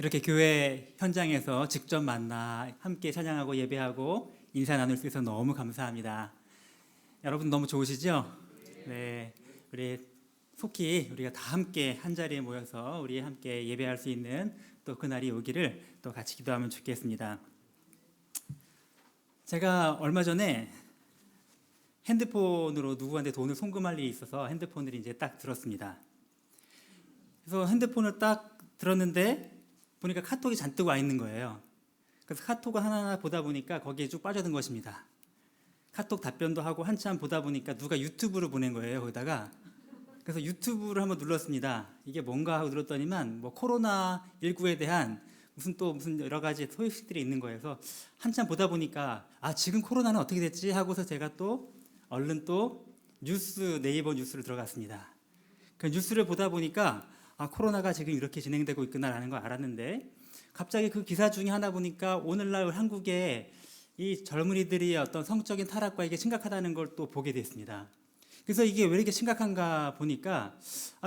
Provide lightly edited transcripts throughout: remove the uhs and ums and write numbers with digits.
이렇게 교회 현장에서 직접 만나 함께 찬양하고 예배하고 인사 나눌 수 있어서 너무 감사합니다. 여러분 너무 좋으시죠? 네, 우리 속히 우리가 다 함께 한 자리에 모여서 우리 함께 예배할 수 있는 또 그날이 오기를 또 같이 기도하면 좋겠습니다. 제가 얼마 전에 핸드폰으로 누구한테 돈을 송금할 일이 있어서 핸드폰을 이제 딱 들었습니다. 그래서 핸드폰을 딱 들었는데 보니까 카톡이 잔뜩 와 있는 거예요. 그래서 카톡을 하나하나 보다 보니까 거기에 쭉 빠져든 것입니다. 카톡 답변도 하고 한참 보다 보니까 누가 유튜브를 보낸 거예요, 거기다가. 그래서 유튜브를 한번 눌렀습니다. 이게 뭔가 하고 눌렀더니만 뭐 코로나19에 대한 무슨 여러 가지 소식들이 있는 거예요. 그래서 한참 보다 보니까 지금 코로나는 어떻게 됐지 하고서 제가 또 얼른 또 네이버 뉴스를 들어갔습니다. 그 뉴스를 보다 보니까 코로나가 지금 이렇게 진행되고 있구나라는 걸 알았는데, 갑자기 그 기사 중에 하나 보니까 오늘날 한국의 이 젊은이들이 어떤 성적인 타락과 이게 심각하다는 걸 또 보게 됐습니다. 그래서 이게 왜 이렇게 심각한가 보니까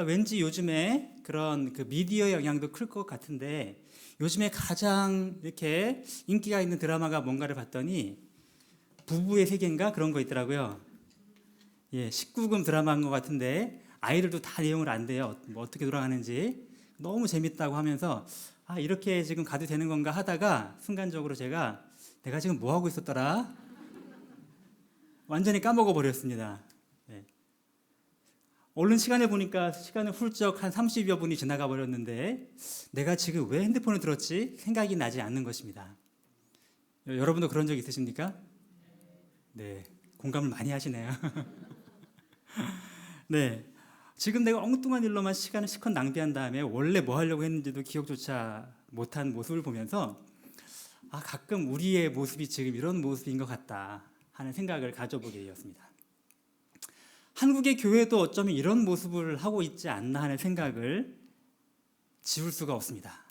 왠지 요즘에 그런 그 미디어 영향도 클 것 같은데, 요즘에 가장 이렇게 인기가 있는 드라마가 뭔가를 봤더니 부부의 세계인가 그런 거 있더라고요. 19금 드라마인 것 같은데 아이들도 다 내용을 안돼요. 뭐 어떻게 돌아가는지. 너무 재밌다고 하면서 이렇게 지금 가도 되는 건가 하다가 순간적으로 내가 지금 뭐 하고 있었더라? 완전히 까먹어 버렸습니다. 얼른 시간을 보니까 시간은 훌쩍 한 30여 분이 지나가 버렸는데 내가 지금 왜 핸드폰을 들었지? 생각이 나지 않는 것입니다. 여러분도 그런 적 있으십니까? 네, 공감을 많이 하시네요. 네, 지금 내가 엉뚱한 일로만 시간을 실컷 낭비한 다음에 원래 뭐 하려고 했는지도 기억조차 못한 모습을 보면서 가끔 우리의 모습이 지금 이런 모습인 것 같다 하는 생각을 가져보게 되었습니다. 한국의 교회도 어쩌면 이런 모습을 하고 있지 않나 하는 생각을 지울 수가 없습니다.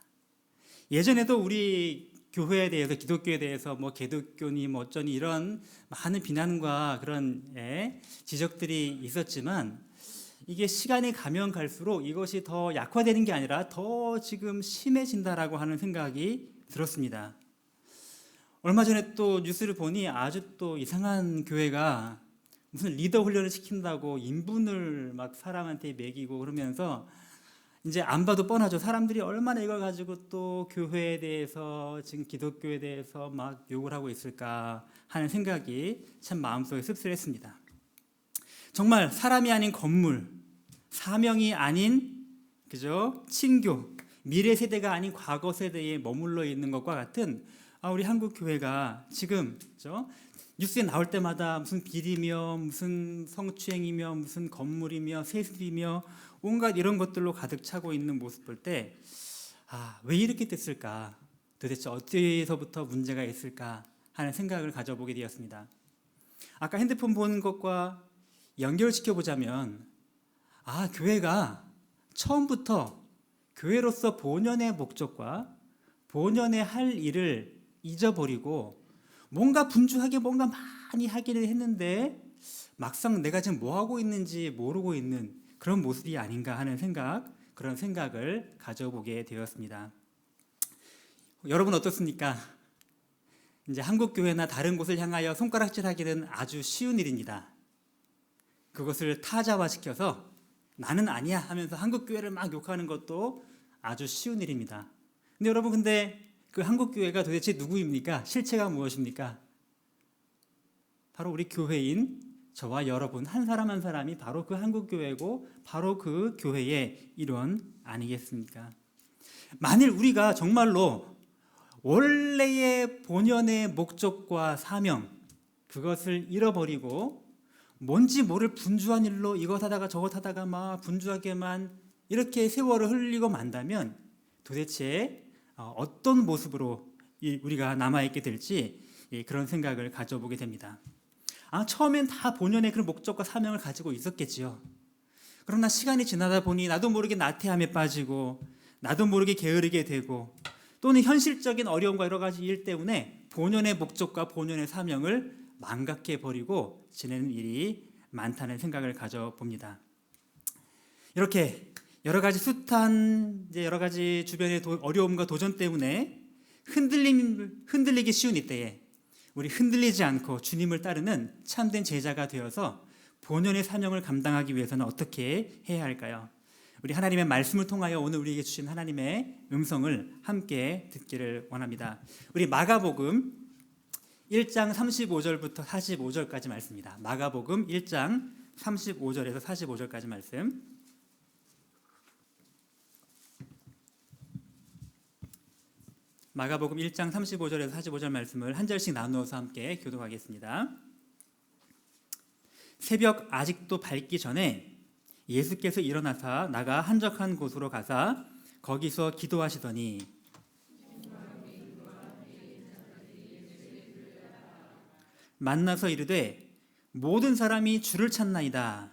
예전에도 우리 교회에 대해서, 기독교에 대해서 뭐 개독교니 뭐 어쩌니 이런 많은 비난과 그런 지적들이 있었지만, 이게 시간이 가면 갈수록 이것이 더 약화되는 게 아니라 더 지금 심해진다라고 하는 생각이 들었습니다. 얼마 전에 또 뉴스를 보니 아주 또 이상한 교회가 무슨 리더 훈련을 시킨다고 인분을 막 사람한테 먹이고 그러면서, 이제 안 봐도 뻔하죠. 사람들이 얼마나 이걸 가지고 또 교회에 대해서, 지금 기독교에 대해서 막 욕을 하고 있을까 하는 생각이 참 마음속에 씁쓸했습니다. 정말 사람이 아닌 건물, 사명이 아닌 그죠? 친교, 미래 세대가 아닌 과거 세대에 머물러 있는 것과 같은 우리 한국 교회가 지금 그죠? 뉴스에 나올 때마다 무슨 비리며 무슨 성추행이며 무슨 건물이며 세습이며 온갖 이런 것들로 가득 차고 있는 모습 볼 때 왜 이렇게 됐을까? 도대체 어디서부터 문제가 있을까 하는 생각을 가져보게 되었습니다. 아까 핸드폰 보는 것과 연결시켜 보자면 교회가 처음부터 교회로서 본연의 목적과 본연의 할 일을 잊어버리고 뭔가 분주하게 뭔가 많이 하기는 했는데 막상 내가 지금 뭐 하고 있는지 모르고 있는 그런 모습이 아닌가 하는 그런 생각을 가져보게 되었습니다. 여러분 어떻습니까? 이제 한국 교회나 다른 곳을 향하여 손가락질하기는 아주 쉬운 일입니다. 그것을 타자화시켜서 나는 아니야 하면서 한국 교회를 막 욕하는 것도 아주 쉬운 일입니다. 근데 그 한국 교회가 도대체 누구입니까? 실체가 무엇입니까? 바로 우리 교회인 저와 여러분 한 사람 한 사람이 바로 그 한국 교회고 바로 그 교회의 일원 아니겠습니까? 만일 우리가 정말로 원래의 본연의 목적과 사명 그것을 잃어버리고 뭔지 모를 분주한 일로 이것 하다가 저것 하다가 막 분주하게만 이렇게 세월을 흘리고 만다면 도대체 어떤 모습으로 우리가 남아있게 될지 그런 생각을 가져보게 됩니다. 처음엔 다 본연의 그런 목적과 사명을 가지고 있었겠지요. 그러나 시간이 지나다 보니 나도 모르게 나태함에 빠지고 나도 모르게 게으르게 되고 또는 현실적인 어려움과 여러 가지 일 때문에 본연의 목적과 본연의 사명을 망각해버리고 지내는 일이 많다는 생각을 가져봅니다. 이렇게 여러 가지 숱한 이제 여러 가지 주변의 어려움과 도전 때문에 흔들리기 쉬운 이때에 우리 흔들리지 않고 주님을 따르는 참된 제자가 되어서 본연의 사명을 감당하기 위해서는 어떻게 해야 할까요? 우리 하나님의 말씀을 통하여 오늘 우리에게 주신 하나님의 음성을 함께 듣기를 원합니다. 우리 마가복음 1장 35절부터 45절까지 말씀입니다. 마가복음 1장 35절에서 45절까지 말씀. 마가복음 1장 35절에서 45절 말씀을 한 절씩 나누어서 함께 교독하겠습니다. 새벽 아직도 밝기 전에 예수께서 일어나사 나가 한적한 곳으로 가사 거기서 기도하시더니 만나서 이르되 모든 사람이 주를 찾나이다.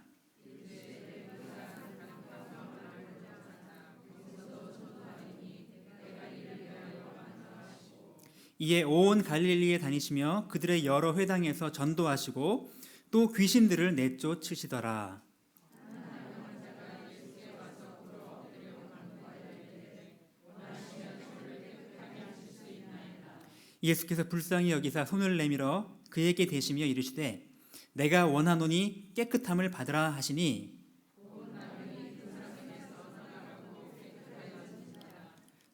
이에 온 갈릴리에 다니시며 그들의 여러 회당에서 전도하시고 또 귀신들을 내쫓으시더라. 예수께서 불쌍히 여기사 손을 내밀어 그에게 대시며 이르시되 내가 원하노니 깨끗함을 받으라 하시니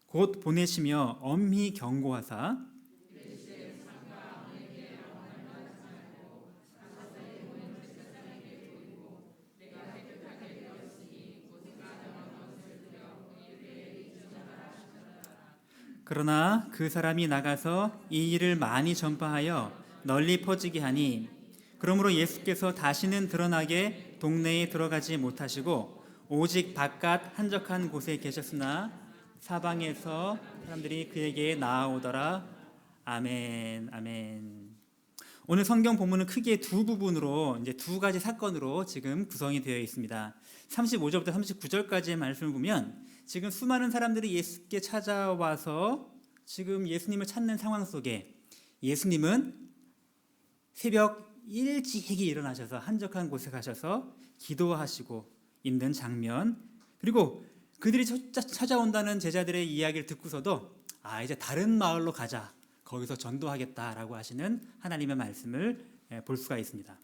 곧 보내시며 엄히 경고하사 그러나 그 사람이 나가서 이 일을 많이 전파하여 널리 퍼지게 하니 그러므로 예수께서 다시는 드러나게 동네에 들어가지 못하시고 오직 바깥 한적한 곳에 계셨으나 사방에서 사람들이 그에게 나아오더라. 아멘, 아멘. 오늘 성경 본문은 크게 두 부분으로 이제 두 가지 사건으로 지금 구성이 되어 있습니다. 35절부터 39절까지의 말씀을 보면 지금 수많은 사람들이 예수께 찾아와서 지금 예수님을 찾는 상황 속에 예수님은 새벽 일찍이 일어나셔서 한적한 곳에 가셔서 기도하시고 있는 장면, 그리고 그들이 찾아온다는 제자들의 이야기를 듣고서도 이제 다른 마을로 가자, 거기서 전도하겠다라고 하시는 하나님의 말씀을 볼 수가 있습니다.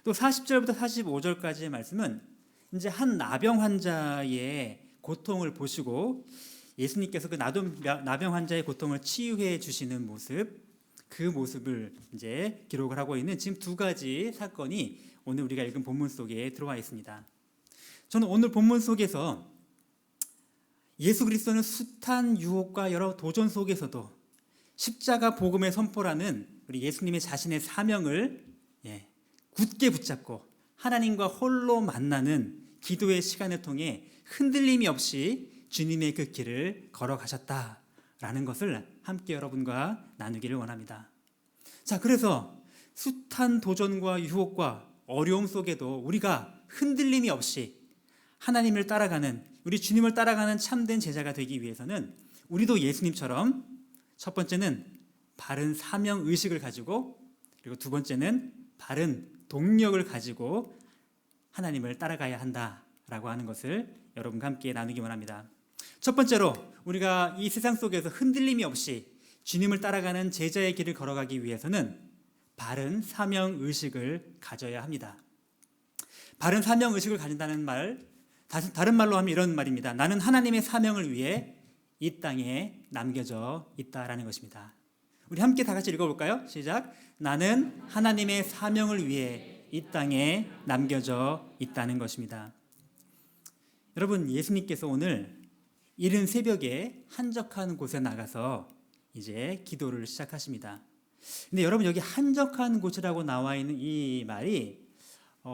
또 40절부터 45절까지의 말씀은 이제 한 나병 환자의 고통을 보시고 예수님께서 그 나병 환자의 고통을 치유해 주시는 모습, 그 모습을 이제 기록을 하고 있는 지금 두 가지 사건이 오늘 우리가 읽은 본문 속에 들어와 있습니다. 저는 오늘 본문 속에서 예수 그리스도는 숱한 유혹과 여러 도전 속에서도 십자가 복음의 선포라는 우리 예수님의 자신의 사명을 굳게 붙잡고 하나님과 홀로 만나는 기도의 시간을 통해 흔들림이 없이 주님의 그 길을 걸어가셨다라는 것을 함께 여러분과 나누기를 원합니다. 자, 그래서 숱한 도전과 유혹과 어려움 속에도 우리가 흔들림이 없이 하나님을 따라가는, 우리 주님을 따라가는 참된 제자가 되기 위해서는 우리도 예수님처럼 첫 번째는 바른 사명 의식을 가지고, 그리고 두 번째는 바른 동력을 가지고 하나님을 따라가야 한다라고 하는 것을 여러분과 함께 나누기 원합니다. 첫 번째로 우리가 이 세상 속에서 흔들림이 없이 주님을 따라가는 제자의 길을 걸어가기 위해서는 바른 사명 의식을 가져야 합니다. 바른 사명 의식을 가진다는 말, 다른 말로 하면 이런 말입니다. 나는 하나님의 사명을 위해 이 땅에 남겨져 있다라는 것입니다. 우리 함께 다 같이 읽어볼까요? 시작. 나는 하나님의 사명을 위해 이 땅에 남겨져 있다는 것입니다. 여러분, 예수님께서 오늘 이른 새벽에 한적한 곳에 나가서 이제 기도를 시작하십니다. 근데 여러분, 여기 한적한 곳이라고 나와 있는 이 말이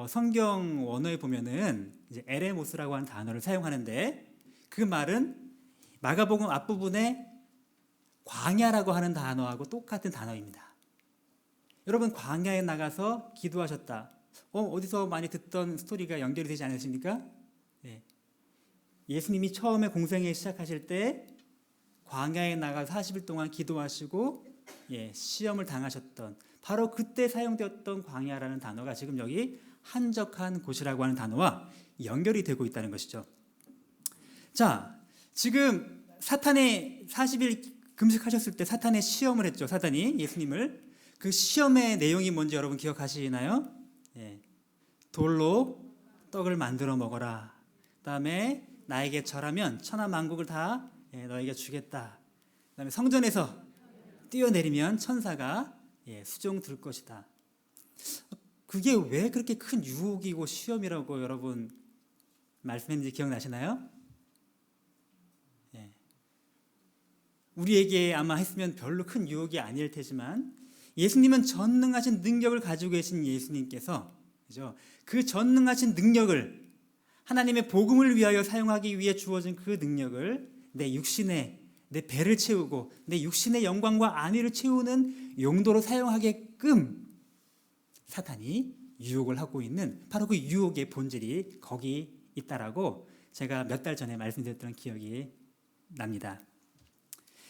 성경 원어에 보면은 이제 에레모스라고 하는 단어를 사용하는데, 그 말은 마가복음 앞부분에 광야라고 하는 단어하고 똑같은 단어입니다. 여러분, 광야에 나가서 기도하셨다. 어디서 많이 듣던 스토리가 연결이 되지 않으십니까? 네. 예수님이 처음에 공생애 시작하실 때 광야에 나가서 40일 동안 기도하시고 시험을 당하셨던, 바로 그때 사용되었던 광야라는 단어가 지금 여기 한적한 곳이라고 하는 단어와 연결이 되고 있다는 것이죠. 자, 지금 사탄의 40일 금식하셨을 때 사탄의 시험을 했죠. 사탄이 예수님을. 그 시험의 내용이 뭔지 여러분 기억하시나요? 예. 돌로 떡을 만들어 먹어라. 그다음에 나에게 절하면 천하 만국을 다 너에게 주겠다. 그다음에 성전에서 뛰어내리면 천사가 수종 들 것이다. 그게 왜 그렇게 큰 유혹이고 시험이라고 여러분 말씀했는지 기억나시나요? 우리에게 아마 했으면 별로 큰 유혹이 아닐 테지만 예수님은 전능하신 능력을 가지고 계신 예수님께서, 그죠? 그 전능하신 능력을 하나님의 복음을 위하여 사용하기 위해 주어진 그 능력을 내 배를 채우고 내 육신의 영광과 안위를 채우는 용도로 사용하게끔 사탄이 유혹을 하고 있는, 바로 그 유혹의 본질이 거기 있다라고 제가 몇 달 전에 말씀드렸던 기억이 납니다.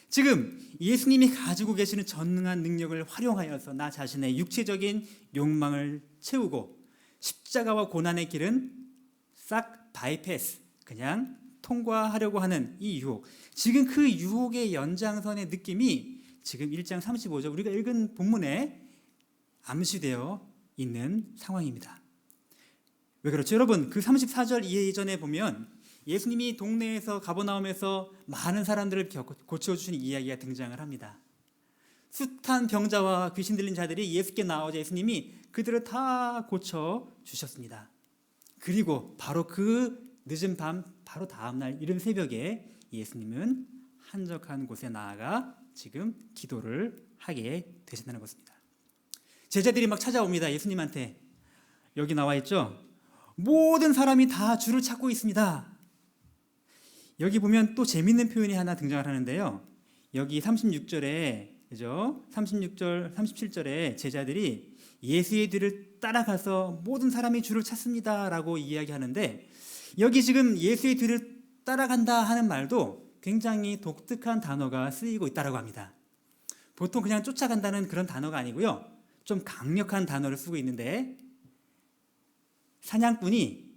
지금 예수님이 가지고 계시는 전능한 능력을 활용하여서 나 자신의 육체적인 욕망을 채우고 십자가와 고난의 길은 싹 바이패스, 그냥 통과하려고 하는 이 유혹, 지금 그 유혹의 연장선의 느낌이 지금 1장 35절 우리가 읽은 본문에 암시되어 있는 상황입니다. 왜 그렇죠? 여러분, 그 34절 이전에 보면 예수님이 동네에서 가버나움에서 많은 사람들을 고쳐주신 이야기가 등장을 합니다. 숱한 병자와 귀신 들린 자들이 예수께 나오자 예수님이 그들을 다 고쳐주셨습니다. 그리고 바로 그 늦은 밤, 바로 다음날 이른 새벽에 예수님은 한적한 곳에 나아가 지금 기도를 하게 되신다는 것입니다. 제자들이 막 찾아옵니다. 예수님한테. 여기 나와 있죠? 모든 사람이 다 주를 찾고 있습니다. 여기 보면 또 재밌는 표현이 하나 등장을 하는데요. 여기 36절에, 그죠? 36절, 37절에 제자들이 예수의 뒤를 따라가서 모든 사람이 주를 찾습니다 라고 이야기하는데, 여기 지금 예수의 뒤를 따라간다 하는 말도 굉장히 독특한 단어가 쓰이고 있다고 합니다. 보통 그냥 쫓아간다는 그런 단어가 아니고요, 좀 강력한 단어를 쓰고 있는데, 사냥꾼이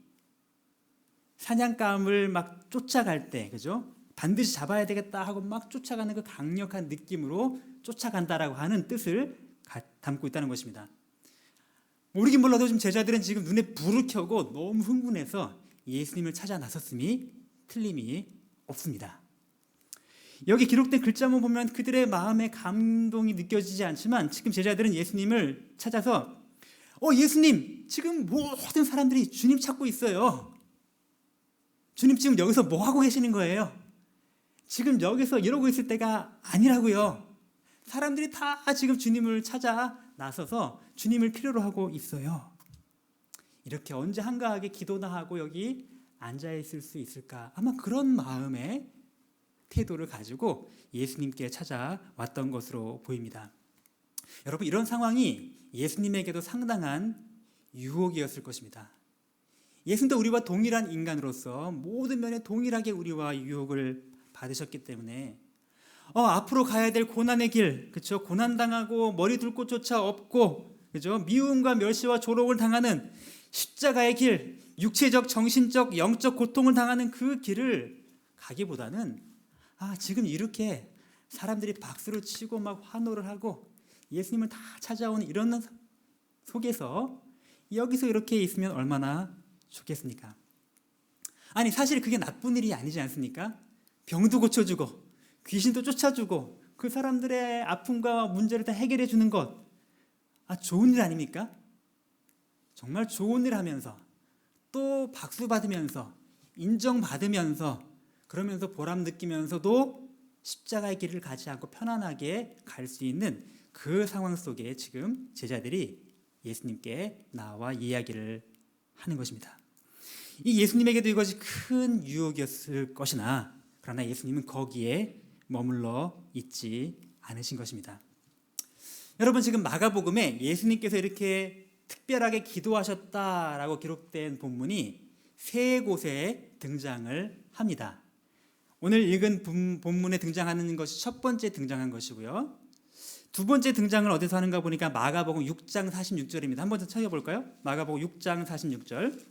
사냥감을 막 쫓아갈 때, 그죠? 반드시 잡아야 되겠다 하고 막 쫓아가는 그 강력한 느낌으로 쫓아간다라고 하는 뜻을 담고 있다는 것입니다. 모르긴 몰라도 지금 제자들은 지금 눈에 불을 켜고 너무 흥분해서 예수님을 찾아 나섰음이 틀림이 없습니다. 여기 기록된 글자만 보면 그들의 마음에 감동이 느껴지지 않지만 지금 제자들은 예수님을 찾아서 예수님, 지금 모든 사람들이 주님 찾고 있어요. 주님 지금 여기서 뭐 하고 계시는 거예요? 지금 여기서 이러고 있을 때가 아니라고요. 사람들이 다 지금 주님을 찾아 나서서 주님을 필요로 하고 있어요. 이렇게 언제 한가하게 기도나 하고 여기 앉아 있을 수 있을까? 아마 그런 마음의 태도를 가지고 예수님께 찾아왔던 것으로 보입니다. 여러분, 이런 상황이 예수님에게도 상당한 유혹이었을 것입니다. 예수님도 우리와 동일한 인간으로서 모든 면에 동일하게 우리와 유혹을 받으셨기 때문에 앞으로 가야 될 고난의 길, 그렇죠? 고난당하고 머리 둘 곳조차 없고, 그렇죠? 미움과 멸시와 조롱을 당하는 십자가의 길, 육체적, 정신적, 영적 고통을 당하는 그 길을 가기보다는 지금 이렇게 사람들이 박수를 치고 막 환호를 하고 예수님을 다 찾아오는 이런 속에서 여기서 이렇게 있으면 얼마나 좋겠습니까? 아니, 사실 그게 나쁜 일이 아니지 않습니까? 병도 고쳐주고 귀신도 쫓아주고 그 사람들의 아픔과 문제를 다 해결해 주는 것, 좋은 일 아닙니까? 정말 좋은 일 하면서 또 박수 받으면서 인정받으면서 그러면서 보람 느끼면서도 십자가의 길을 가지 않고 편안하게 갈 수 있는 그 상황 속에 지금 제자들이 예수님께 나와 이야기를 하는 것입니다. 이 예수님에게도 이것이 큰 유혹이었을 것이나, 그러나 예수님은 거기에 머물러 있지 않으신 것입니다. 여러분, 지금 마가복음에 예수님께서 이렇게 특별하게 기도하셨다라고 기록된 본문이 세 곳에 등장을 합니다. 오늘 읽은 본문에 등장하는 것이 첫 번째 등장한 것이고요. 두 번째 등장을 어디서 하는가 보니까 마가복음 6장 46절입니다. 한 번 더 찾아볼까요? 마가복음 6장 46절.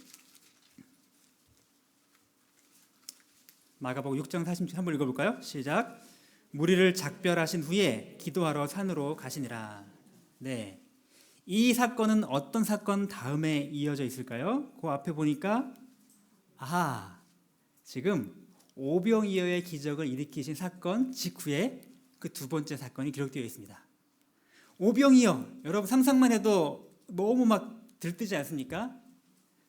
마가복음 6장 46절 한번 읽어볼까요? 시작. 무리를 작별하신 후에 기도하러 산으로 가시니라. 네, 이 사건은 어떤 사건 다음에 이어져 있을까요? 그 앞에 보니까 지금 오병이어의 기적을 일으키신 사건 직후에 그 두 번째 사건이 기록되어 있습니다. 오병이어, 여러분 상상만 해도 너무 막 들뜨지 않습니까?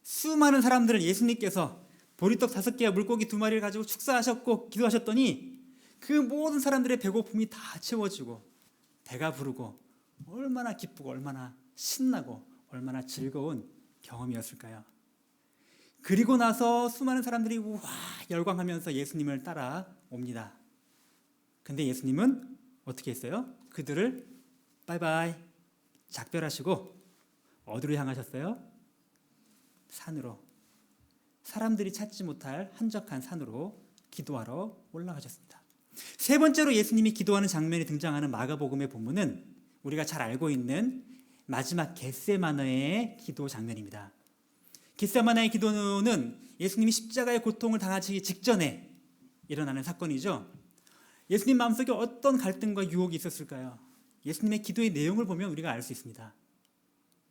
수많은 사람들을 예수님께서 보리떡 5개와 물고기 2마리를 가지고 축사하셨고 기도하셨더니 그 모든 사람들의 배고픔이 다 채워지고 배가 부르고 얼마나 기쁘고 얼마나 신나고 얼마나 즐거운 경험이었을까요? 그리고 나서 수많은 사람들이 와 열광하면서 예수님을 따라옵니다. 근데 예수님은 어떻게 했어요? 그들을 바이바이 작별하시고 어디로 향하셨어요? 산으로, 사람들이 찾지 못할 한적한 산으로 기도하러 올라가셨습니다. 세 번째로 예수님이 기도하는 장면이 등장하는 마가복음의 본문은 우리가 잘 알고 있는 마지막 겟세마네의 기도 장면입니다. 겟세마네의 기도는 예수님이 십자가의 고통을 당하시기 직전에 일어나는 사건이죠. 예수님 마음속에 어떤 갈등과 유혹이 있었을까요? 예수님의 기도의 내용을 보면 우리가 알 수 있습니다.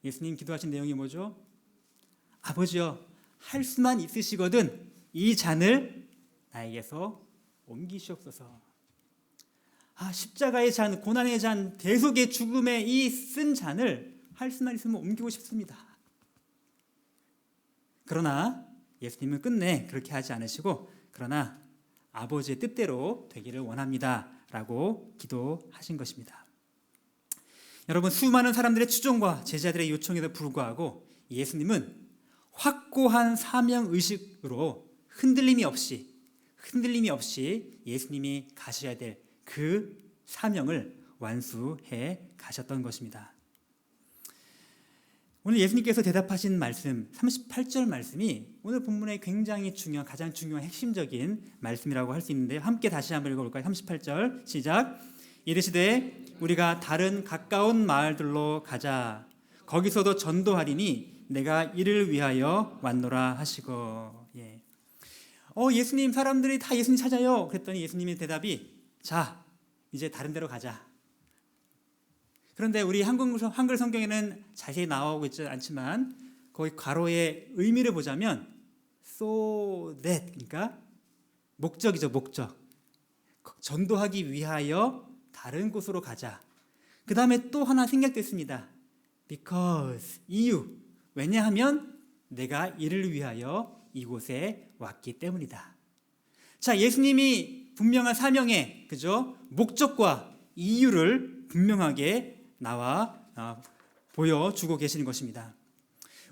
예수님 기도하신 내용이 뭐죠? 아버지여, 할 수만 있으시거든 이 잔을 나에게서 옮기시옵소서. 십자가의 잔, 고난의 잔, 대속의 죽음의 이 쓴 잔을 할 수만 있으면 옮기고 싶습니다. 그러나 예수님은 끝내 그렇게 하지 않으시고 그러나 아버지의 뜻대로 되기를 원합니다 라고 기도하신 것입니다. 여러분, 수많은 사람들의 추종과 제자들의 요청에도 불구하고 예수님은 확고한 사명의식으로 흔들림이 없이 예수님이 가셔야 될 그 사명을 완수해 가셨던 것입니다. 오늘 예수님께서 대답하신 말씀 38절 말씀이 오늘 본문의 굉장히 가장 중요한 핵심적인 말씀이라고 할 수 있는데 함께 다시 한번 읽어볼까요? 38절 시작. 이르시되 우리가 다른 가까운 마을들로 가자. 거기서도 전도하리니 내가 이를 위하여 왔노라 하시고. 예수님, 사람들이 다 예수님 찾아요. 그랬더니 예수님의 대답이 자, 이제 다른 데로 가자. 그런데 우리 한글 성경에는 자세히 나오고 있지 않지만 거기 괄호의 의미를 보자면 so that, 그러니까 목적이죠, 목적. 전도하기 위하여 다른 곳으로 가자. 그 다음에 또 하나 생략됐습니다. because, 이유. 왜냐하면 내가 이를 위하여 이곳에 왔기 때문이다. 자, 예수님이 분명한 사명의 목적과 이유를 분명하게 보여주고 계시는 것입니다.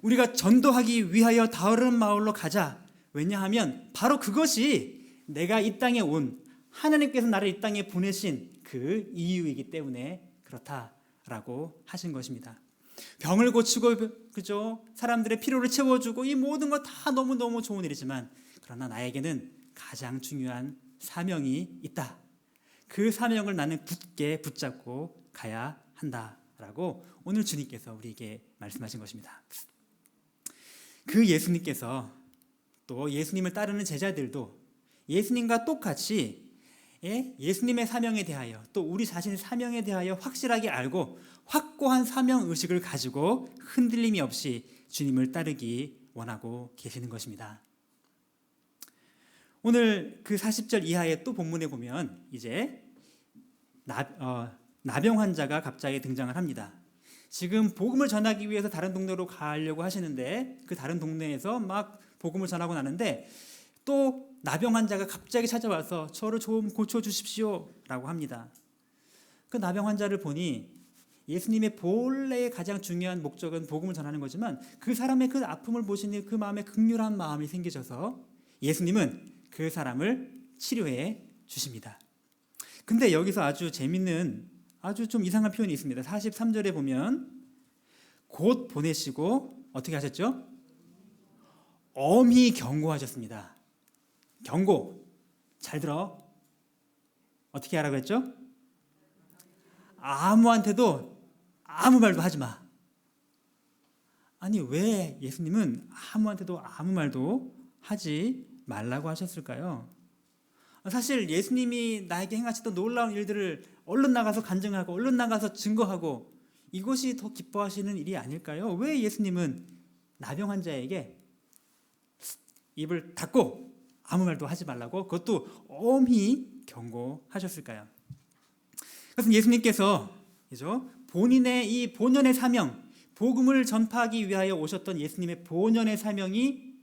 우리가 전도하기 위하여 다른 마을로 가자. 왜냐하면 바로 그것이 내가 이 땅에 온 하나님께서 나를 이 땅에 보내신 그 이유이기 때문에 그렇다라고 하신 것입니다. 병을 고치고 사람들의 필요를 채워주고 이 모든 것 다 너무너무 좋은 일이지만 그러나 나에게는 가장 중요한 사명이 있다. 그 사명을 나는 굳게 붙잡고 가야 한다라고 오늘 주님께서 우리에게 말씀하신 것입니다. 그 예수님께서 또 예수님을 따르는 제자들도 예수님과 똑같이 예수님의 사명에 대하여 또 우리 자신의 사명에 대하여 확실하게 알고 확고한 사명의식을 가지고 흔들림이 없이 주님을 따르기 원하고 계시는 것입니다. 오늘 그 40절 이하의 또 본문에 보면 이제 나병 환자가 갑자기 등장을 합니다. 지금 복음을 전하기 위해서 다른 동네로 가려고 하시는데 그 다른 동네에서 막 복음을 전하고 나는데 또 나병 환자가 갑자기 찾아와서 저를 좀 고쳐주십시오 라고 합니다. 그 나병 환자를 보니 예수님의 본래의 가장 중요한 목적은 복음을 전하는 거지만 그 사람의 그 아픔을 보시니 그 마음에 극률한 마음이 생기셔서 예수님은 그 사람을 치료해 주십니다. 근데 여기서 아주 재밌는 아주 좀 이상한 표현이 있습니다. 43절에 보면 곧 보내시고 어떻게 하셨죠? 엄히 경고하셨습니다. 경고. 잘 들어. 어떻게 하라고 했죠? 아무한테도 아무 말도 하지 마. 아니, 왜 예수님은 아무한테도 아무 말도 하지 말라고 하셨을까요? 사실 예수님이 나에게 행하셨던 놀라운 일들을 얼른 나가서 간증하고 얼른 나가서 증거하고 이것이 더 기뻐하시는 일이 아닐까요? 왜 예수님은 나병 환자에게 입을 닫고 아무 말도 하지 말라고 그것도 엄히 경고하셨을까요? 그래서 예수님께서 본인의 이 본연의 사명, 복음을 전파하기 위하여 오셨던 예수님의 본연의 사명이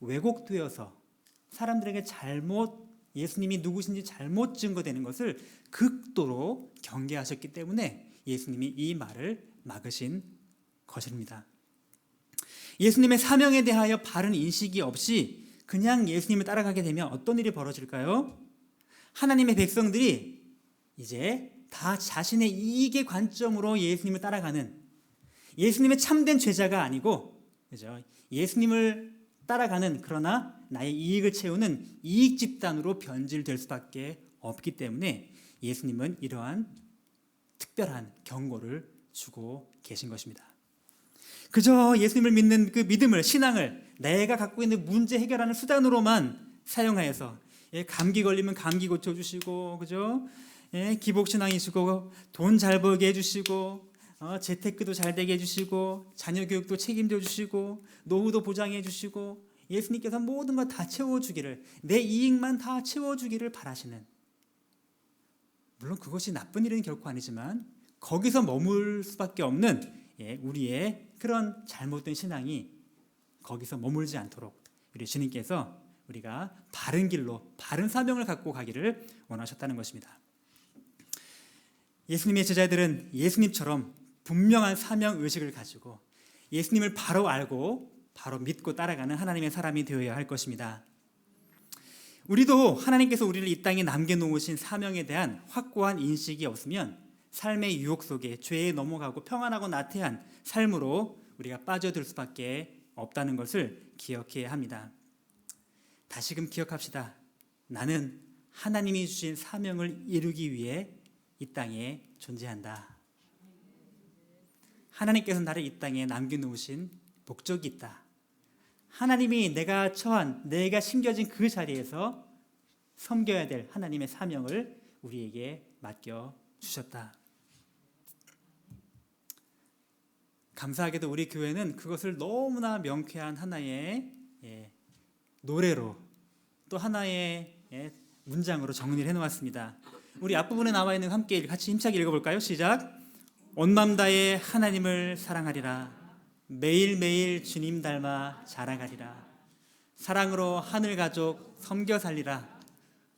왜곡되어서 사람들에게 예수님이 누구신지 잘못 증거되는 것을 극도로 경계하셨기 때문에 예수님이 이 말을 막으신 것입니다. 예수님의 사명에 대하여 바른 인식이 없이 그냥 예수님을 따라가게 되면 어떤 일이 벌어질까요? 하나님의 백성들이 이제 다 자신의 이익의 관점으로 예수님을 따라가는, 예수님의 참된 제자가 아니고 예수님을 따라가는, 그러나 나의 이익을 채우는 이익 집단으로 변질될 수밖에 없기 때문에 예수님은 이러한 특별한 경고를 주고 계신 것입니다. 그저 예수님을 믿는 그 믿음을, 신앙을 내가 갖고 있는 문제 해결하는 수단으로만 사용하여서 감기 걸리면 감기 고쳐주시고, 기복신앙이시고 돈 잘 벌게 해주시고, 재테크도 잘 되게 해주시고, 자녀 교육도 책임져 주시고, 노후도 보장해 주시고, 예수님께서 모든 것 다 채워주기를, 내 이익만 다 채워주기를 바라시는, 물론 그것이 나쁜 일은 결코 아니지만 거기서 머물 수밖에 없는 우리의 그런 잘못된 신앙이 거기서 머물지 않도록 우리 주님께서 우리가 바른 길로, 바른 사명을 갖고 가기를 원하셨다는 것입니다. 예수님의 제자들은 예수님처럼 분명한 사명 의식을 가지고 예수님을 바로 알고 바로 믿고 따라가는 하나님의 사람이 되어야 할 것입니다. 우리도 하나님께서 우리를 이 땅에 남겨놓으신 사명에 대한 확고한 인식이 없으면 삶의 유혹 속에 죄에 넘어가고 평안하고 나태한 삶으로 우리가 빠져들 수밖에 없다는 것을 기억해야 합니다. 다시금 기억합시다. 나는 하나님이 주신 사명을 이루기 위해 이 땅에 존재한다. 하나님께서 나를 이 땅에 남겨놓으신 목적이 있다. 하나님이 내가 심겨진 그 자리에서 섬겨야 될 하나님의 사명을 우리에게 맡겨주셨다. 감사하게도 우리 교회는 그것을 너무나 명쾌한 하나의 노래로, 또 하나의 문장으로 정리를 해놓았습니다. 우리 앞부분에 나와 있는 함께 같이 힘차게 읽어볼까요? 시작. 온 맘 다해 하나님을 사랑하리라. 매일매일 주님 닮아 자라가리라. 사랑으로 하늘 가족 섬겨 살리라.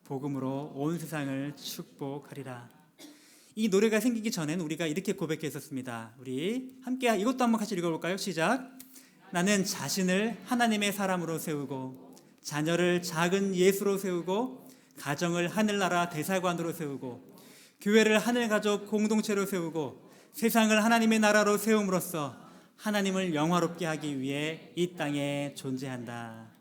복음으로 온 세상을 축복하리라. 이 노래가 생기기 전에는 우리가 이렇게 고백했었습니다. 우리 함께 이것도 한번 같이 읽어볼까요? 시작. 나는 자신을 하나님의 사람으로 세우고, 자녀를 작은 예수로 세우고, 가정을 하늘나라 대사관으로 세우고, 교회를 하늘가족 공동체로 세우고, 세상을 하나님의 나라로 세움으로써 하나님을 영화롭게 하기 위해 이 땅에 존재한다.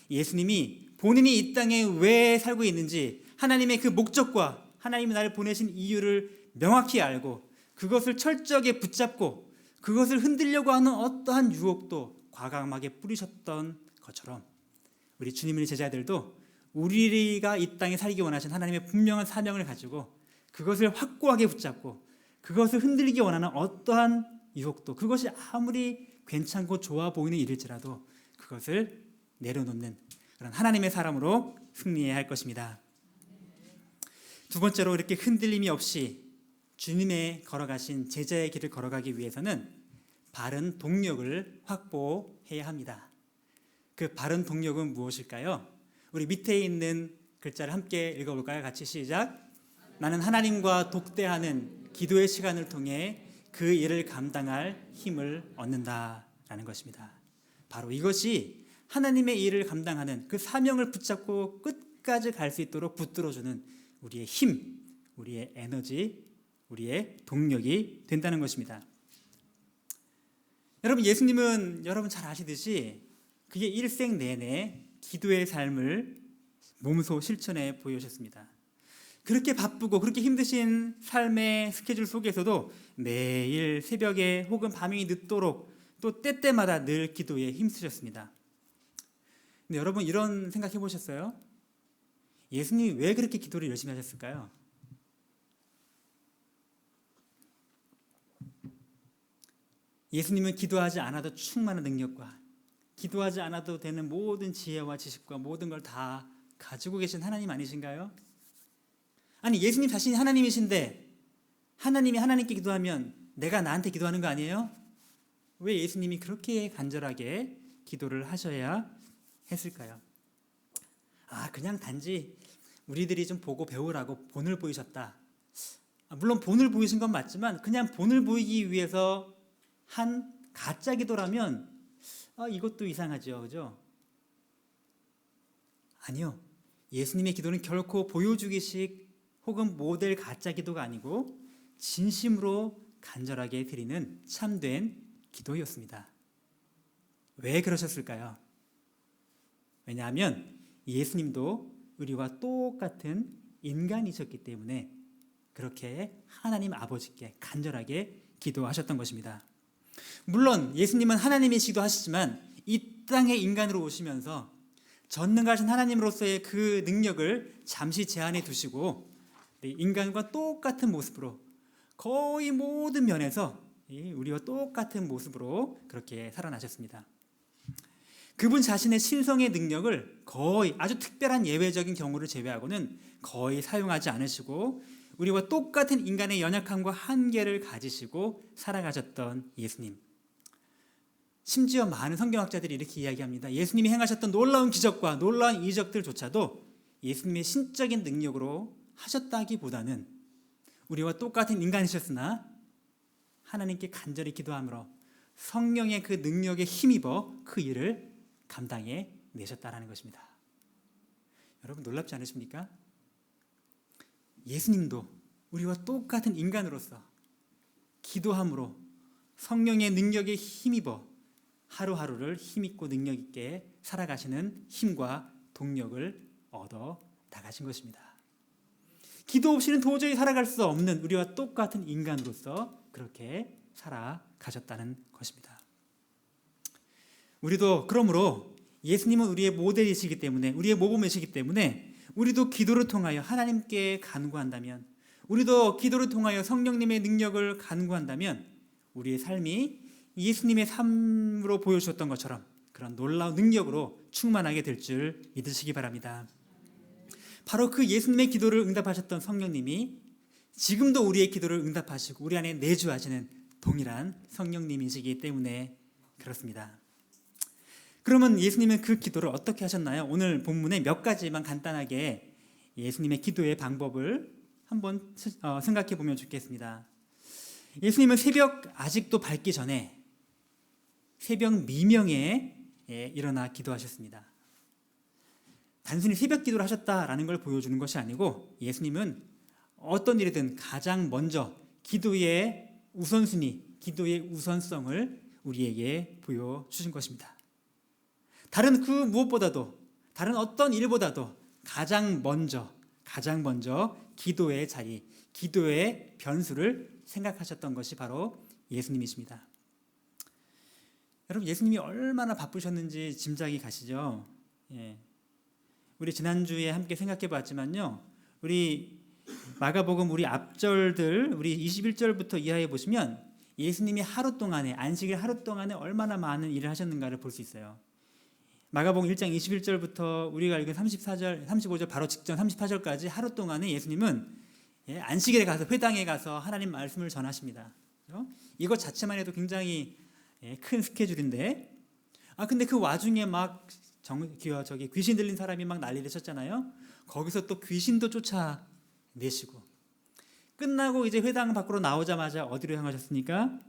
예수님이 본인이 이 땅에 왜 살고 있는지, 하나님의 그 목적과 하나님이 나를 보내신 이유를 명확히 알고 그것을 철저하게 붙잡고 그것을 흔들려고 하는 어떠한 유혹도 과감하게 뿌리셨던 것처럼 우리 주님의 제자들도 우리가 이 땅에 살기 원하신 하나님의 분명한 사명을 가지고 그것을 확고하게 붙잡고 그것을 흔들리기 원하는 어떠한 유혹도, 그것이 아무리 괜찮고 좋아 보이는 일일지라도 그것을 내려놓는 그런 하나님의 사람으로 승리해야 할 것입니다. 두 번째로, 이렇게 흔들림이 없이 주님의 걸어가신 제자의 길을 걸어가기 위해서는 바른 동력을 확보해야 합니다. 그 바른 동력은 무엇일까요? 우리 밑에 있는 글자를 함께 읽어볼까요? 같이 시작. 나는 하나님과 독대하는 기도의 시간을 통해 그 일을 감당할 힘을 얻는다 라는 것입니다. 바로 이것이 하나님의 일을 감당하는 그 사명을 붙잡고 끝까지 갈 수 있도록 붙들어주는 우리의 힘, 우리의 에너지, 우리의 동력이 된다는 것입니다. 여러분, 예수님은 여러분 잘 아시듯이 그의 일생 내내 기도의 삶을 몸소 실천해 보여주셨습니다. 그렇게 바쁘고 그렇게 힘드신 삶의 스케줄 속에서도 매일 새벽에 혹은 밤이 늦도록 또 때때마다 늘 기도에 힘쓰셨습니다. 근데 여러분, 이런 생각해 보셨어요? 예수님이 왜 그렇게 기도를 열심히 하셨을까요? 예수님은 기도하지 않아도 충만한 능력과 기도하지 않아도 되는 모든 지혜와 지식과 모든 걸 다 가지고 계신 하나님 아니신가요? 아니, 예수님 자신이 하나님이신데 하나님이 하나님께 기도하면 내가 나한테 기도하는 거 아니에요? 왜 예수님이 그렇게 간절하게 기도를 하셔야 했을까요? 그냥 단지 우리들이 좀 보고 배우라고 본을 보이셨다. 물론 본을 보이신 건 맞지만 그냥 본을 보이기 위해서 한 가짜 기도라면 이것도 이상하죠. 그죠? 아니요. 예수님의 기도는 결코 보여주기식 혹은 모델 가짜 기도가 아니고 진심으로 간절하게 드리는 참된 기도였습니다. 왜 그러셨을까요? 왜냐하면 예수님도 우리와 똑같은 인간이셨기 때문에 그렇게 하나님 아버지께 간절하게 기도하셨던 것입니다. 물론 예수님은 하나님이시기도 하시지만 이 땅에 인간으로 오시면서 전능하신 하나님으로서의 그 능력을 잠시 제한해 두시고 인간과 똑같은 모습으로 거의 모든 면에서 우리와 똑같은 모습으로 그렇게 살아나셨습니다. 그분 자신의 신성의 능력을 거의 아주 특별한 예외적인 경우를 제외하고는 거의 사용하지 않으시고 우리와 똑같은 인간의 연약함과 한계를 가지시고 살아가셨던 예수님. 심지어 많은 성경학자들이 이렇게 이야기합니다. 예수님이 행하셨던 놀라운 기적과 놀라운 이적들조차도 예수님의 신적인 능력으로 하셨다기보다는 우리와 똑같은 인간이셨으나 하나님께 간절히 기도함으로 성령의 그 능력에 힘입어 그 일을 감당해 내셨다라는 것입니다. 여러분 놀랍지 않으십니까? 예수님도 우리와 똑같은 인간으로서 기도함으로 성령의 능력에 힘입어 하루하루를 힘있고 능력있게 살아가시는 힘과 동력을 얻어 나가신 것입니다. 기도 없이는 도저히 살아갈 수 없는 우리와 똑같은 인간으로서 그렇게 살아가셨다는 것입니다. 우리도 그러므로 예수님은 우리의 모델이시기 때문에 우리의 모범이시기 때문에 우리도 기도를 통하여 하나님께 간구한다면 우리도 기도를 통하여 성령님의 능력을 간구한다면 우리의 삶이 예수님의 삶으로 보여주셨던 것처럼 그런 놀라운 능력으로 충만하게 될 줄 믿으시기 바랍니다. 바로 그 예수님의 기도를 응답하셨던 성령님이 지금도 우리의 기도를 응답하시고 우리 안에 내주하시는 동일한 성령님이시기 때문에 그렇습니다. 그러면 예수님은 그 기도를 어떻게 하셨나요? 오늘 본문에 몇 가지만 간단하게 예수님의 기도의 방법을 한번 생각해 보면 좋겠습니다. 예수님은 새벽 아직도 밝기 전에 새벽 미명에 일어나 기도하셨습니다. 단순히 새벽 기도를 하셨다라는 걸 보여주는 것이 아니고 예수님은 어떤 일이든 가장 먼저 기도의 우선순위, 기도의 우선성을 우리에게 보여주신 것입니다. 다른 그 무엇보다도 다른 어떤 일보다도 가장 먼저 기도의 자리, 기도의 변수를 생각하셨던 것이 바로 예수님이십니다. 여러분 예수님이 얼마나 바쁘셨는지 짐작이 가시죠? 우리 지난주에 함께 생각해 봤지만요. 우리 마가복음 우리 앞절들 우리 21절부터 이하에 보시면 예수님이 하루 동안에 안식일 하루 동안에 얼마나 많은 일을 하셨는가를 볼 수 있어요. 마가복음 1장 21절부터 우리가 읽은 34절, 35절 바로 직전 38절까지 하루 동안에 예수님은 안식일에 가서 회당에 가서 하나님 말씀을 전하십니다. 이것 자체만 해도 굉장히 큰 스케줄인데 근데 그 와중에 막 귀신 들린 사람이 막 난리를 쳤잖아요. 거기서 또 귀신도 쫓아내시고 끝나고 이제 회당 밖으로 나오자마자 어디로 향하셨습니까?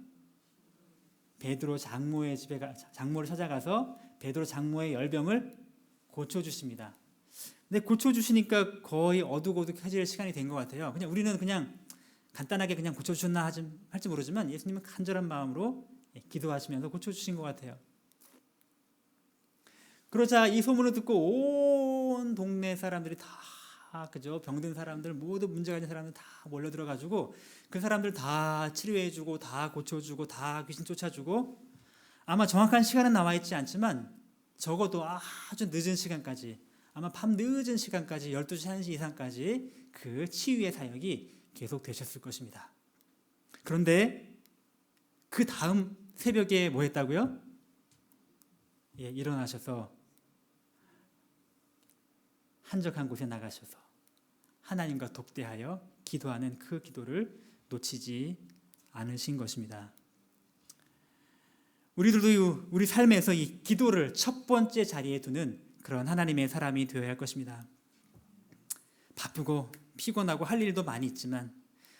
베드로 장모의 집에 장모를 찾아가서 베드로 장모의 열병을 고쳐주십니다. 근데 고쳐주시니까 거의 어둑어둑해질 시간이 된 것 같아요. 우리는 그냥 간단하게 그냥 고쳐주셨나 할지 모르지만 예수님은 간절한 마음으로 기도하시면서 고쳐주신 것 같아요. 그러자 이 소문을 듣고 온 동네 사람들이 다 그죠? 병든 사람들 모두 문제가 있는 사람들 다 몰려들어가지고 그 사람들 다 치료해주고 다 고쳐주고 다 귀신 쫓아주고 아마 정확한 시간은 나와 있지 않지만 적어도 아주 늦은 시간까지 아마 밤 늦은 시간까지 12시, 1시 이상까지 그 치유의 사역이 계속 되셨을 것입니다. 그런데 그 다음 새벽에 뭐 했다고요? 일어나셔서 한적한 곳에 나가셔서 하나님과 독대하여 기도하는 그 기도를 놓치지 않으신 것입니다. 우리들도 우리 삶에서 이 기도를 첫 번째 자리에 두는 그런 하나님의 사람이 되어야 할 것입니다. 바쁘고 피곤하고 할 일도 많이 있지만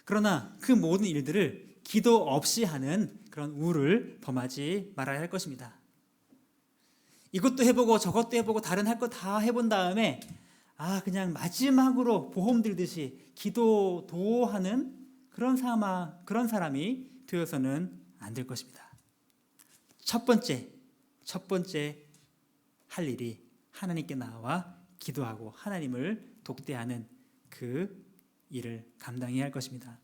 그러나 그 모든 일들을 기도 없이 하는 그런 우를 범하지 말아야 할 것입니다. 이것도 해보고 저것도 해보고 다른 할 거 다 해본 다음에 그냥 마지막으로 보험 들듯이 기도도 하는 그런 사람이 되어서는 안 될 것입니다. 첫 번째 할 일이 하나님께 나와 기도하고 하나님을 독대하는 그 일을 감당해야 할 것입니다.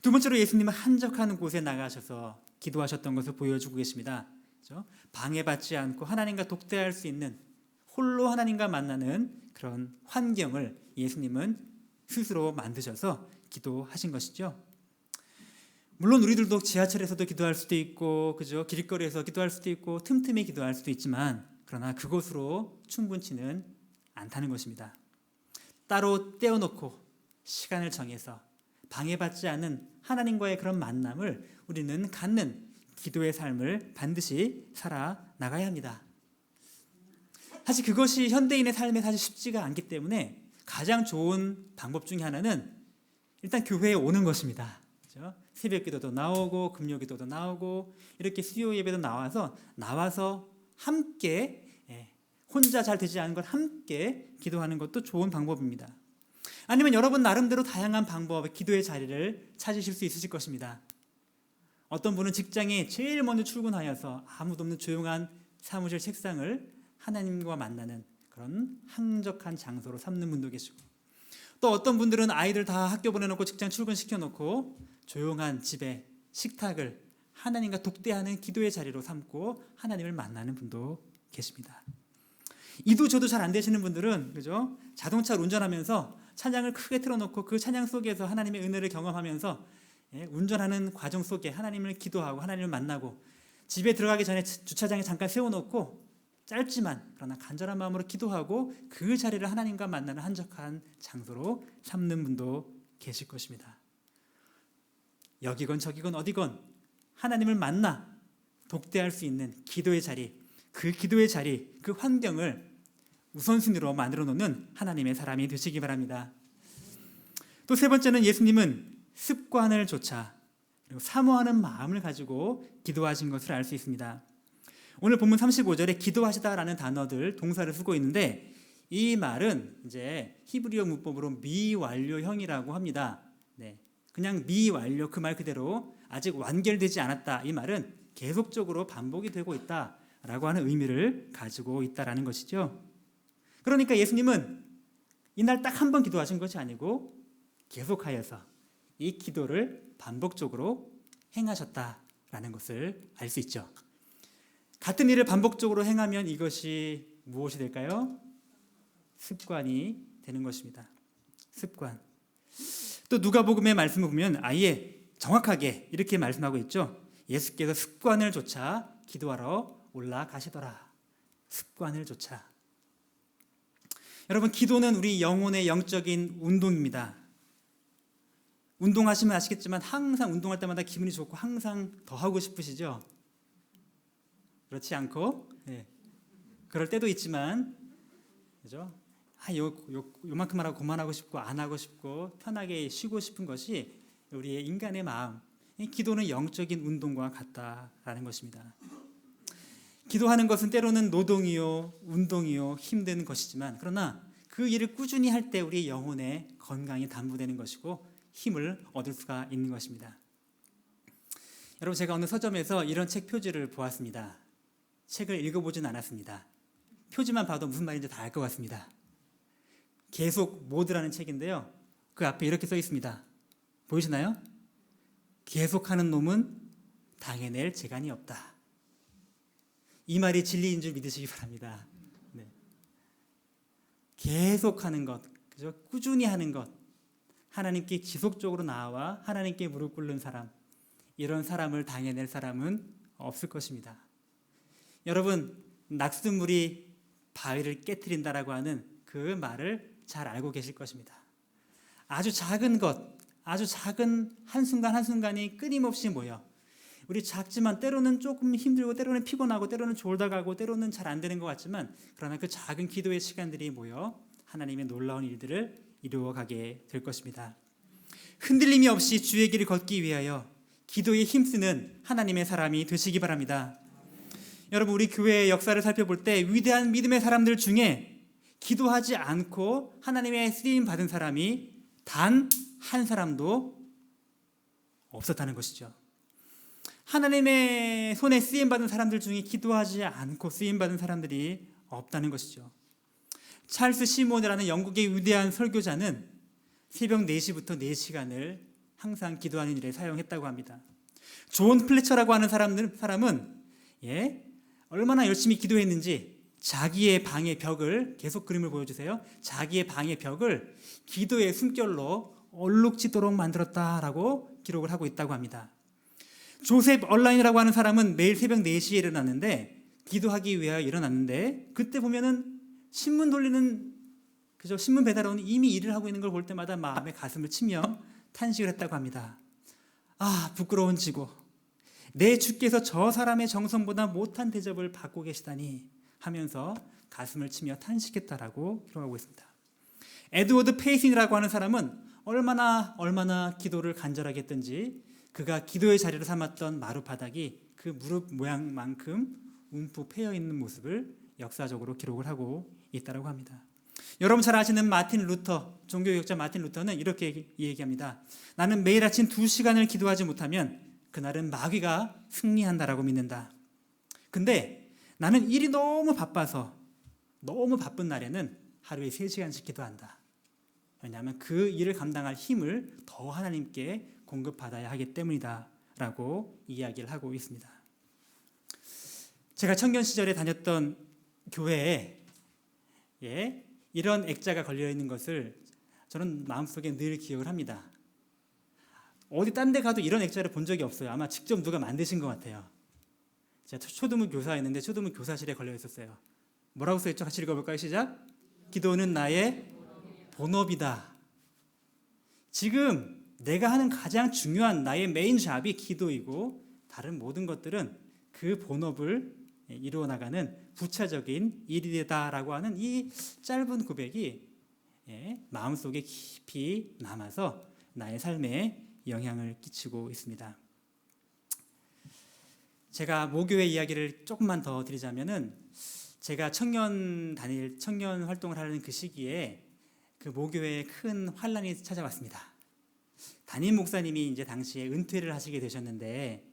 두 번째로 예수님은 한적한 곳에 나가셔서 기도하셨던 것을 보여주고 계십니다. 그렇죠? 방해받지 않고 하나님과 독대할 수 있는 홀로 하나님과 만나는 그런 환경을 예수님은 스스로 만드셔서 기도하신 것이죠. 물론 우리들도 지하철에서도 기도할 수도 있고, 그죠? 길거리에서 기도할 수도 있고, 틈틈이 기도할 수도 있지만, 그러나 그것으로 충분치는 않다는 것입니다. 따로 떼어놓고 시간을 정해서 방해받지 않은 하나님과의 그런 만남을 우리는 갖는 기도의 삶을 반드시 살아나가야 합니다. 사실 그것이 현대인의 삶에 사실 쉽지가 않기 때문에 가장 좋은 방법 중에 하나는 일단 교회에 오는 것입니다. 그렇죠? 새벽 기도도 나오고 금요 기도도 나오고 이렇게 수요 예배도 나와서 함께 혼자 잘 되지 않은 걸 함께 기도하는 것도 좋은 방법입니다. 아니면 여러분 나름대로 다양한 방법의 기도의 자리를 찾으실 수 있으실 것입니다. 어떤 분은 직장에 제일 먼저 출근하여서 아무도 없는 조용한 사무실 책상을 하나님과 만나는 그런 한적한 장소로 삼는 분도 계시고, 또 어떤 분들은 아이들 다 학교 보내놓고 직장 출근시켜놓고 조용한 집에 식탁을 하나님과 독대하는 기도의 자리로 삼고 하나님을 만나는 분도 계십니다. 이도 저도 잘 안 되시는 분들은, 그죠? 자동차를 운전하면서 찬양을 크게 틀어놓고 그 찬양 속에서 하나님의 은혜를 경험하면서 운전하는 과정 속에 하나님을 기도하고 하나님을 만나고, 집에 들어가기 전에 주차장에 잠깐 세워놓고 짧지만 그러나 간절한 마음으로 기도하고 그 자리를 하나님과 만나는 한적한 장소로 삼는 분도 계실 것입니다. 여기건 저기건 어디건 하나님을 만나 독대할 수 있는 기도의 자리, 그 기도의 자리, 그 환경을 우선순위로 만들어 놓는 하나님의 사람이 되시기 바랍니다. 또 세 번째는 예수님은 습관을 조차 그리고 사모하는 마음을 가지고 기도하신 것을 알 수 있습니다. 오늘 본문 35절에 기도하시다라는 단어들 동사를 쓰고 있는데, 이 말은 이제 히브리어 문법으로 미완료형이라고 합니다. 그냥 미완료, 그 말 그대로 아직 완결되지 않았다, 이 말은 계속적으로 반복이 되고 있다라고 하는 의미를 가지고 있다라는 것이죠. 그러니까 예수님은 이날 딱 한 번 기도하신 것이 아니고 계속하여서 이 기도를 반복적으로 행하셨다라는 것을 알 수 있죠. 같은 일을 반복적으로 행하면 이것이 무엇이 될까요? 습관이 되는 것입니다. 습관. 또 누가복음의 말씀을 보면 아예 정확하게 이렇게 말씀하고 있죠. 예수께서 습관을 조차 기도하러 올라가시더라. 습관을 조차. 여러분, 기도는 우리 영혼의 영적인 운동입니다. 운동하시면 아시겠지만 항상 운동할 때마다 기분이 좋고 항상 더 하고 싶으시죠? 그렇지 않고, 그럴 때도 있지만, 그죠? 요만큼만 하고 그만하고 싶고 안 하고 싶고 편하게 쉬고 싶은 것이 우리의 인간의 마음. 기도는 영적인 운동과 같다라는 것입니다. 기도하는 것은 때로는 노동이요, 운동이요, 힘든 것이지만, 그러나 그 일을 꾸준히 할 때 우리의 영혼의 건강이 담보되는 것이고 힘을 얻을 수가 있는 것입니다. 여러분, 제가 어느 서점에서 이런 책 표지를 보았습니다. 책을 읽어보진 않았습니다. 표지만 봐도 무슨 말인지 다 알 것 같습니다. 계속 모드라는 책인데요, 그 앞에 이렇게 써 있습니다. 보이시나요? 계속하는 놈은 당해낼 재간이 없다. 이 말이 진리인 줄 믿으시기 바랍니다. 계속하는 것, 그죠? 꾸준히 하는 것, 하나님께 지속적으로 나아와 하나님께 무릎 꿇는 사람, 이런 사람을 당해낼 사람은 없을 것입니다. 여러분, 낙수물이 바위를 깨트린다라고 하는 그 말을 잘 알고 계실 것입니다. 아주 작은 것, 아주 작은 한순간 한순간이 끊임없이 모여 우리 작지만 때로는 조금 힘들고 때로는 피곤하고 때로는 졸다 가고 때로는 잘 안 되는 것 같지만, 그러나 그 작은 기도의 시간들이 모여 하나님의 놀라운 일들을 이루어가게 될 것입니다. 흔들림이 없이 주의 길을 걷기 위하여 기도에 힘쓰는 하나님의 사람이 되시기 바랍니다. 여러분, 우리 교회의 역사를 살펴볼 때 위대한 믿음의 사람들 중에 기도하지 않고 하나님의 쓰임 받은 사람이 단 한 사람도 없었다는 것이죠. 하나님의 손에 쓰임받은 사람들 중에 기도하지 않고 쓰임받은 사람들이 없다는 것이죠. 찰스 시몬이라는 영국의 위대한 설교자는 새벽 4시부터 4시간을 항상 기도하는 일에 사용했다고 합니다. 존 플래처라고 하는 사람은 얼마나 열심히 기도했는지 자기의 방의 벽을, 계속 그림을 보여주세요. 자기의 방의 벽을 기도의 숨결로 얼룩지도록 만들었다라고 기록을 하고 있다고 합니다. 조셉 얼라인이라고 하는 사람은 매일 새벽 4시에 일어났는데, 기도하기 위하여 일어났는데, 그때 보면은 신문 돌리는, 그죠? 신문 배달원이 이미 일을 하고 있는 걸 볼 때마다 마음에 가슴을 치며 탄식을 했다고 합니다. 아, 부끄러운 지고, 내 주께서 저 사람의 정성보다 못한 대접을 받고 계시다니 하면서 가슴을 치며 탄식했다라고 기록하고 있습니다. 에드워드 페이슨이라고 하는 사람은 얼마나 기도를 간절하게 했던지, 그가 기도의 자리로 삼았던 마룻바닥이 그 무릎 모양만큼 움푹 패여 있는 모습을 역사적으로 기록을 하고 있다고 합니다. 여러분 잘 아시는 마틴 루터, 종교개혁자 마틴 루터는 이렇게 얘기합니다. 나는 매일 아침 2시간을 기도하지 못하면 그날은 마귀가 승리한다라고 믿는다. 근데 나는 일이 너무 바빠서 너무 바쁜 날에는 하루에 3시간씩 기도한다. 왜냐하면 그 일을 감당할 힘을 더 하나님께 공급받아야 하기 때문이다 라고 이야기를 하고 있습니다. 제가 청년 시절에 다녔던 교회에 이런 액자가 걸려있는 것을 저는 마음속에 늘 기억을 합니다. 어디 딴 데 가도 이런 액자를 본 적이 없어요. 아마 직접 누가 만드신 것 같아요. 제가 초등부 교사였는데 초등부 교사실에 걸려있었어요. 뭐라고 써있죠? 같이 읽어볼까요? 시작. 기도는 나의 본업이다. 지금 내가 하는 가장 중요한 나의 메인 잡이 기도이고, 다른 모든 것들은 그 본업을 이루어 나가는 부차적인 일이다라고 하는 이 짧은 고백이 마음속에 깊이 남아서 나의 삶에 영향을 끼치고 있습니다. 제가 모교회 이야기를 조금만 더 드리자면은, 제가 청년 활동을 하는 그 시기에 그 모교회에 큰 환란이 찾아왔습니다. 담임 목사님이 이제 당시에 은퇴를 하시게 되셨는데,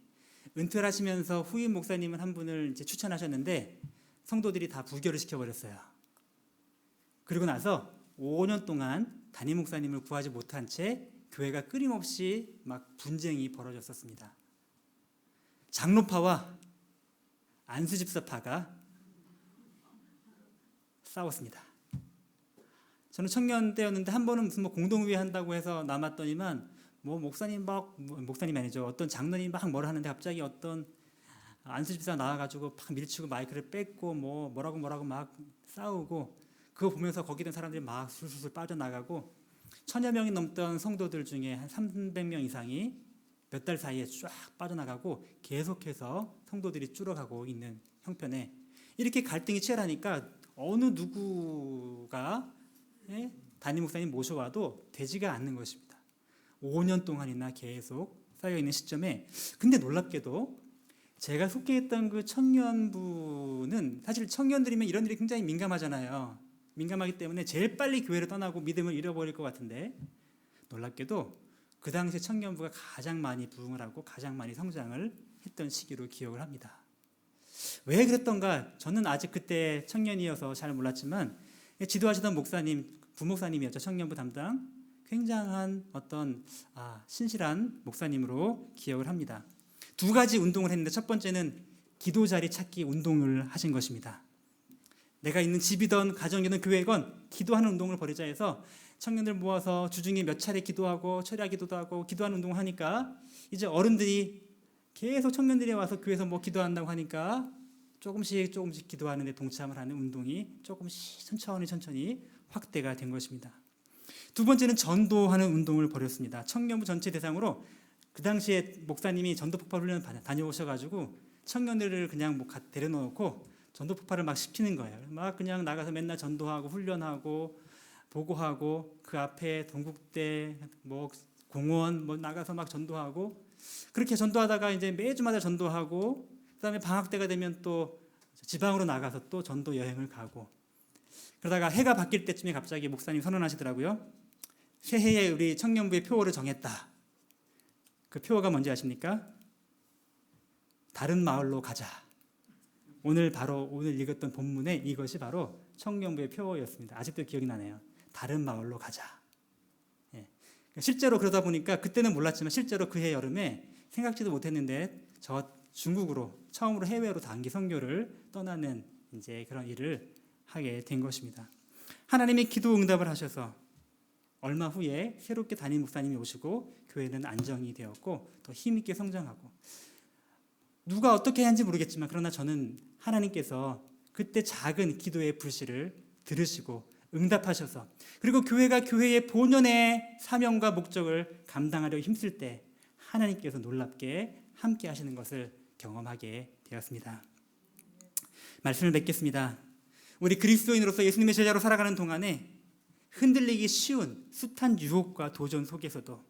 은퇴를 하시면서 후임 목사님은 한 분을 이제 추천하셨는데 성도들이 다 부결을 시켜버렸어요. 그리고 나서 5년 동안 담임 목사님을 구하지 못한 채 교회가 끊임없이 막 분쟁이 벌어졌었습니다. 장로파와 안수집사파가 싸웠습니다. 저는 청년 때였는데 한 번은 무슨 공동회의 한다고 해서 남았더니만 목사님이 아니죠. 어떤 장로님이 막 뭐라 하는데 갑자기 어떤 안수집사가 나와가지고 막 밀치고 마이크를 뺏고 뭐라고 막 싸우고, 그거 보면서 거기 있는 사람들이 막 술술 빠져나가고, 1000여 명이 넘던 성도들 중에 한 300명 이상이 몇 달 사이에 쫙 빠져나가고 계속해서 성도들이 줄어가고 있는 형편에, 이렇게 갈등이 치열하니까 어느 누구가 담임 목사님 모셔와도 되지가 않는 것입니다. 5년 동안이나 계속 쌓여있는 시점에, 근데 놀랍게도 제가 속해 있던 그 청년부는, 사실 청년들이면 이런 일이 굉장히 민감하잖아요. 민감하기 때문에 제일 빨리 교회를 떠나고 믿음을 잃어버릴 것 같은데, 놀랍게도 그 당시 청년부가 가장 많이 부흥을 하고 가장 많이 성장을 했던 시기로 기억을 합니다. 왜 그랬던가 저는 아직 그때 청년이어서 잘 몰랐지만, 지도하시던 목사님, 부목사님이었죠. 청년부 담당, 굉장한 어떤 신실한 목사님으로 기억을 합니다. 2가지 운동을 했는데, 첫 번째는 기도 자리 찾기 운동을 하신 것입니다. 내가 있는 집이든 가정이든 교회건 기도하는 운동을 벌이자 해서 청년들 모아서 주중에 몇 차례 기도하고 철야 기도도 하고 기도하는 운동을 하니까 이제 어른들이 계속 청년들이 와서 교회에서 뭐 기도한다고 하니까 조금씩 기도하는데 동참을 하는 운동이 조금씩 천천히 확대가 된 것입니다. 두 번째는 전도하는 운동을 벌였습니다. 청년부 전체 대상으로 그 당시에 목사님이 전도 폭발 훈련 다녀오셔가지고 청년들을 그냥 뭐 데려놓고 전도 폭발을 막 시키는 거예요. 막 그냥 나가서 맨날 전도하고 훈련하고 보고하고 그 앞에 동국대 뭐 공원 뭐 나가서 막 전도하고 그렇게 전도하다가 이제 매주마다 전도하고 그다음에 방학 때가 되면 또 지방으로 나가서 또 전도 여행을 가고 그러다가 해가 바뀔 때쯤에 갑자기 목사님 선언하시더라고요. 새해에 우리 청년부의 표어를 정했다. 그 표어가 뭔지 아십니까? 다른 마을로 가자. 오늘 읽었던 본문에 이것이 바로 청년부의 표어였습니다. 아직도 기억이 나네요. 다른 마을로 가자. 예. 실제로 그러다 보니까 그때는 몰랐지만 실제로 그해 여름에 생각지도 못했는데 저 중국으로 처음으로 해외로 단기 선교를 떠나는 이제 그런 일을 하게 된 것입니다. 하나님이 기도 응답을 하셔서 얼마 후에 새롭게 담임 목사님이 오시고 교회는 안정이 되었고 더 힘있게 성장하고 누가 어떻게 하는지 모르겠지만 그러나 저는 하나님께서 그때 작은 기도의 불씨를 들으시고 응답하셔서 그리고 교회가 교회의 본연의 사명과 목적을 감당하려 힘쓸 때 하나님께서 놀랍게 함께 하시는 것을 경험하게 되었습니다. 말씀을 맺겠습니다. 우리 그리스도인으로서 예수님의 제자로 살아가는 동안에 흔들리기 쉬운 숱한 유혹과 도전 속에서도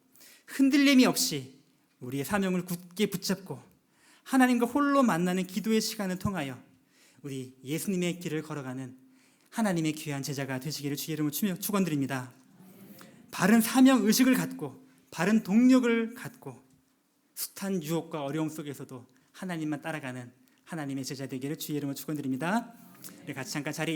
흔들림이 없이 우리의 사명을 굳게 붙잡고 하나님과 홀로 만나는 기도의 시간을 통하여 우리 예수님의 길을 걸어가는 하나님의 귀한 제자가 되시기를 주의 이름으로 축원드립니다. 바른 사명 의식을 갖고 바른 동력을 갖고 숱한 유혹과 어려움 속에서도 하나님만 따라가는 하나님의 제자 되기를 주의 이름으로 축원드립니다. 우리 같이 잠깐 자리에